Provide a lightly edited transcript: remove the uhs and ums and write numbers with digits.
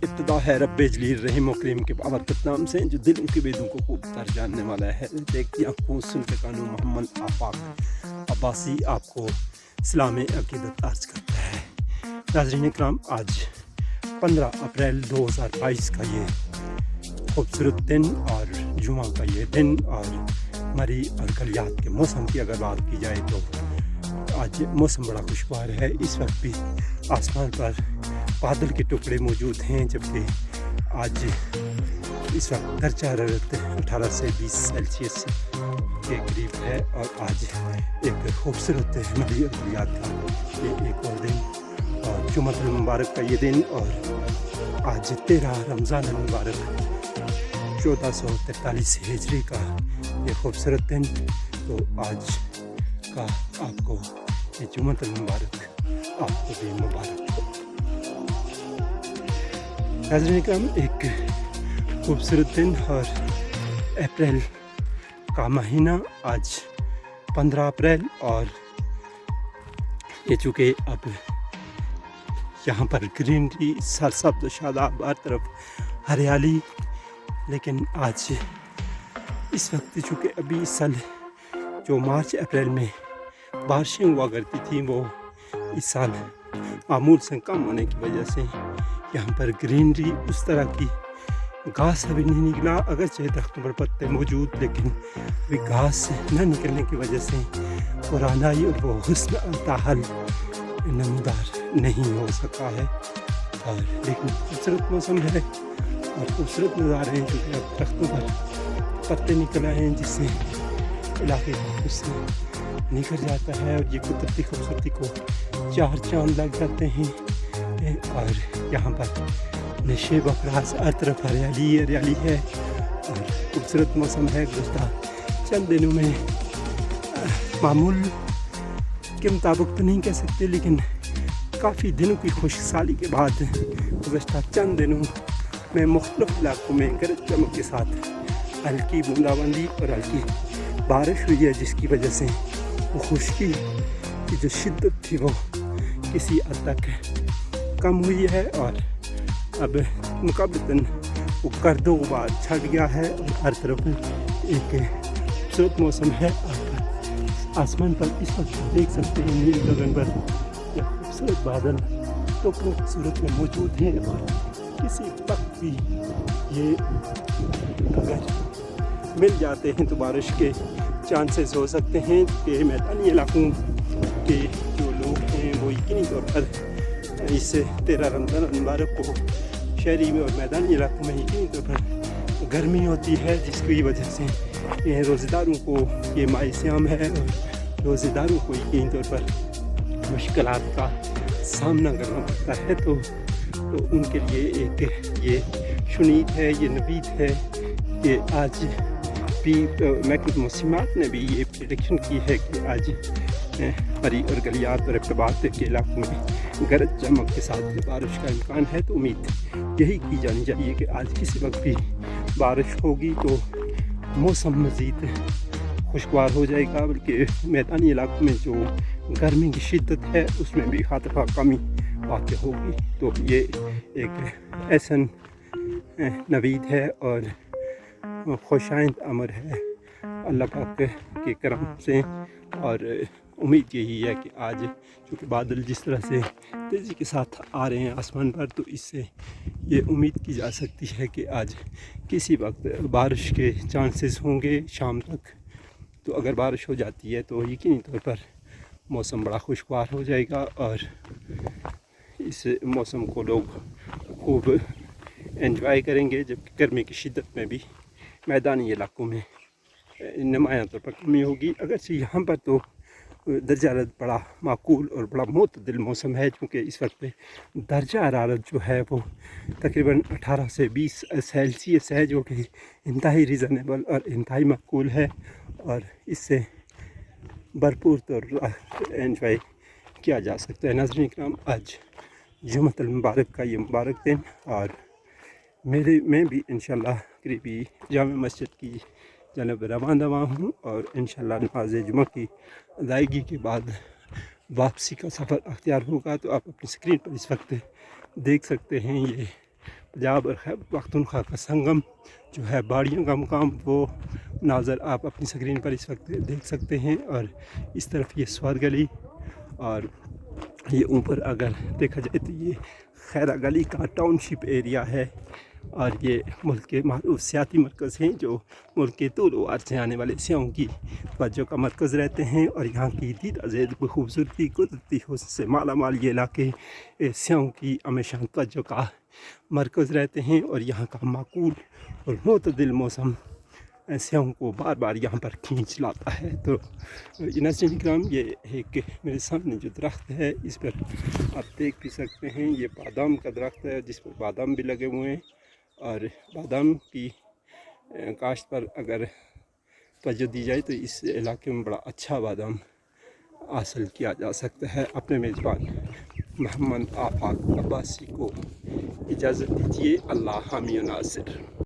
इब्तिदा है रब्बे जलील रहीम और करीम के बाबरकत नाम से जो दिलों के बेदों को खूब तर जानने वाला है। देखती आँखों सुन के कानों मोहम्मद आफाक अब्बासी आपको इस्लाम अकीदत अर्ज करता है। नाज़रीन इकराम, आज 15 अप्रैल 2022 का ये खूबसूरत दिन और जुमा का ये दिन और मरी और गलियात के मौसम की अगर बात की जाए तो आज मौसम बड़ा खुशगवार है। इस वक्त भी आसमान पर बादल के टुकड़े मौजूद हैं, जबकि आज इस वक्त दर्जा हरारत 18 से 20 सेल्सियस के करीब है। और आज एक खूबसूरत मरी और गलियात का ये एक और दिन और जुम्मतुल मुबारक का ये दिन और आज 13 रमज़ान मुबारक 1443 हिजरी का ये खूबसूरत दिन। तो आज का आपको ये जुम्मतुल मुबारक आपको भी मुबारक हो। नाज़रीन इकराम, एक खूबसूरत दिन और अप्रैल का महीना आज 15 अप्रैल और ये चूँकि अब यहाँ पर ग्रीनरी सरसब्ज़ शादाब हर तरफ हरियाली, लेकिन आज इस वक्त चूँकि अभी इस साल जो मार्च अप्रैल में बारिशें हुआ करती थी वो इस साल मामूल से कम होने की वजह से यहाँ पर ग्रीनरी उस तरह की घास अभी नहीं निकला। अगरचे दरख्तों पर पत्ते मौजूद, लेकिन अभी घास न निकलने की वजह से पुरानाई और वो हुस्न ताहल नमदार नहीं हो सका है। और लेकिन खूबसूरत मौसम है और खूबसूरत नज़ारे हैं, क्योंकि अब दरख्तों पर पत्ते निकल आए हैं जिससे इलाके का हुस्न निखर जाता है और ये कुदरती खूबसूरती को चार चांद लग जाते हैं। और यहाँ पर नशे बफराज हर तरफ हरियाली हरियाली है और खूबसूरत मौसम है। गुज़श्ता चंद दिनों में मामूल के मुताबिक तो नहीं कह सकते, लेकिन काफ़ी दिनों की खुशहाली के बाद गुज़श्ता चंद दिनों में मुख्तलिफ इलाकों में गरज चमक के साथ हल्की बूंदाबांदी और हल्की बारिश हुई है, जिसकी वजह से वो खुश्की की जो शिद्दत थी वो किसी हद तक कम हुई है और अब मुक़ाबलतन वो गर्दो गुबार छट गया है और हर तरफ एक खूबसूरत मौसम है। आप आसमान पर इस वक्त देख सकते हैं नील गगन पर ये खूबसूरत बादल तो खूबसूरत में मौजूद हैं और किसी वक्त भी ये अगर मिल जाते हैं तो बारिश के चांसेस हो सकते हैं कि मैदानी इलाकों के जो लोग हैं वो यकीनी तौर पर इस 13 रमज़ान मुबारक को शहरी में और मैदानी इलाकों में यकीनी तौर पर गर्मी होती है, जिसकी वजह से रोज़ेदारों को ये मायसियाम है और रोज़ेदारों को यकीनी तौर पर मुश्किलात का सामना करना पड़ता है। तो उनके लिए एक ये शुनीद है, ये नवीद है कि आज भी महकमा मौसमात ने भी ये प्रेडिक्शन की है कि आज मरी और गलियात और इब्तिदात के इलाकों में गरज चमक के साथ बारिश का इम्कान है। तो उम्मीद यही की जानी चाहिए कि आज किसी वक्त भी बारिश होगी तो मौसम मज़ीद खुशगवार हो जाएगा, बल्कि मैदानी इलाकों में जो गर्मी की शिद्दत है उसमें भी खातफा कमी वाक़ होगी। तो ये एक ऐसा नवीद है और खुशाइंद अमर है अल्लाह पाक के करम से। और उम्मीद यही है कि आज चूँकि बादल जिस तरह से तेज़ी के साथ आ रहे हैं आसमान पर, तो इससे ये उम्मीद की जा सकती है कि आज किसी वक्त बारिश के चांसेस होंगे शाम तक। तो अगर बारिश हो जाती है तो यकीनी तौर पर मौसम बड़ा खुशगवार हो जाएगा और इस मौसम को लोग खूब एंजॉय करेंगे, जबकि गर्मी की शिद्दत में भी मैदानी इलाकों में नुमायां तौर पर कमी होगी। अगरचे यहाँ पर तो दर्जा हरारत बड़ा माकूल और बड़ा मुतदिल मौसम है, क्योंकि इस वक्त दर्जा हरारत जो है वो तकरीबन 18 से 20 सेल्सियस है, जो कि इंतहाई रीज़नेबल और इंतहाई माकूल है और इससे भरपूर तौर पर एंजॉय किया जा सकता है। नाज़रीन इकराम, आज जुम्मतुल मुबारक का ये मुबारक दिन और मैं भी इंशाअल्लाह करीबी जामे मस्जिद की जानब रवाना हूँ और इंशाअल्लाह नमाज जुमा की अदायगी के बाद वापसी का सफ़र अख्तियार होगा। तो आप अपनी स्क्रीन पर इस वक्त देख सकते हैं ये पंजाब और खैबर पख्तूनख्वा का संगम जो है बाड़ियों का मुकाम, वो नाज़र आप अपनी स्क्रीन पर इस वक्त देख सकते हैं। और इस तरफ ये स्वाद गली, और ये ऊपर अगर देखा जाए तो ये खैरा गली का टाउनशिप एरिया है। और ये मुल्क के मारूफ सियाती मरकज़ हैं जो मुल्क के तूल व अर्ज़ से आने वाले सियाहों की तवज्जो का मरकज़ रहते हैं। और यहाँ की दीदा ज़ेद खूबसूरती कुदरती हुस्न से माला माल ये इलाके सियाहों की हमेशा तवज्जो का मरकज़ रहते हैं। और यहाँ का माकूल और मोतदिल मौसम सियाहों को बार बार यहाँ पर खींच लाता है। तो नाज़रीन किराम, ये एक मेरे सामने जो दरख्त है इस पर आप देख भी सकते हैं, ये बादाम का दरख्त है जिस पर बादाम भी लगे हुए हैं। और बादाम की काश्त पर अगर तवज्जो दी जाए तो इस इलाके में बड़ा अच्छा बादाम हासिल किया जा सकता है। अपने मेज़बान मोहम्मद आफाक अब्बासी को इजाज़त दीजिए। अल्लाह हामी नासिर।